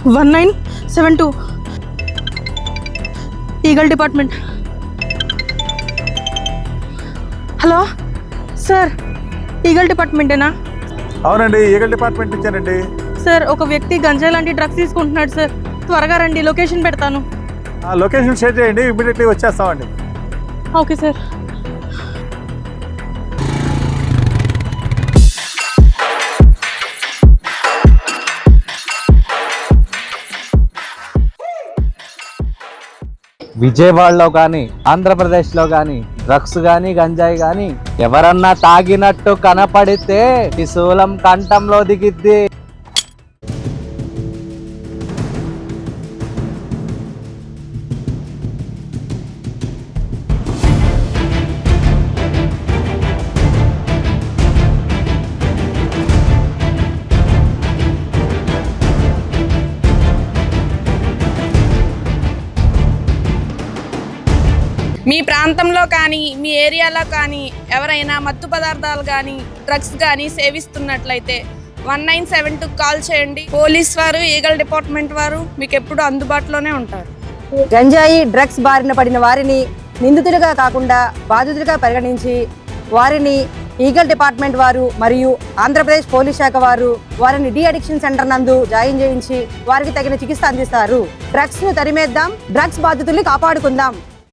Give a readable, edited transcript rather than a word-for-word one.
1972 eagle department. Hello sir, eagle డిపార్ట్మెంటేనా? అవునండి, eagle department ఇచ్చానండి. సార్, ఒక వ్యక్తి గంజాయి లాంటి డ్రగ్స్ తీసుకుంటున్నాడు సార్. త్వరగా రండి, లొకేషన్ పెడతాను. లొకేషన్ షేర్ చేయండి, ఇమీడియట్లీ వచ్చేస్తామండి. Okay sir. విజయవాడలో కానీ ఆంధ్రప్రదేశ్లో కానీ డ్రగ్స్ కానీ గంజాయి కానీ ఎవరన్నా తాగినట్టు కనపడితే ఈ శూలం కంఠంలో దిగిద్ది. మీ ప్రాంతంలో కానీ మీ ఏరియాలో కానీ ఎవరైనా మత్తు పదార్థాలు కానీ డ్రగ్స్ కానీ సేవిస్తున్నట్లయితే 1972 కాల్ చేయండి. పోలీస్ వారు, ఈగల్ డిపార్ట్మెంట్ వారు మీకు ఎప్పుడు అందుబాటులోనే ఉంటారు. గంజాయి డ్రగ్స్ బారిన పడిన వారిని నిందితులుగా కాకుండా బాధితులుగా పరిగణించి వారిని ఈగల్ డిపార్ట్మెంట్ వారు మరియు ఆంధ్రప్రదేశ్ పోలీస్ శాఖ వారు వారిని డి అడిక్షన్ సెంటర్ నందు జాయిన్ చేయించి వారికి తగిన చికిత్స అందిస్తారు. డ్రగ్స్ ను తరిమేద్దాం, డ్రగ్స్ బాధితుల్ని కాపాడుకుందాం.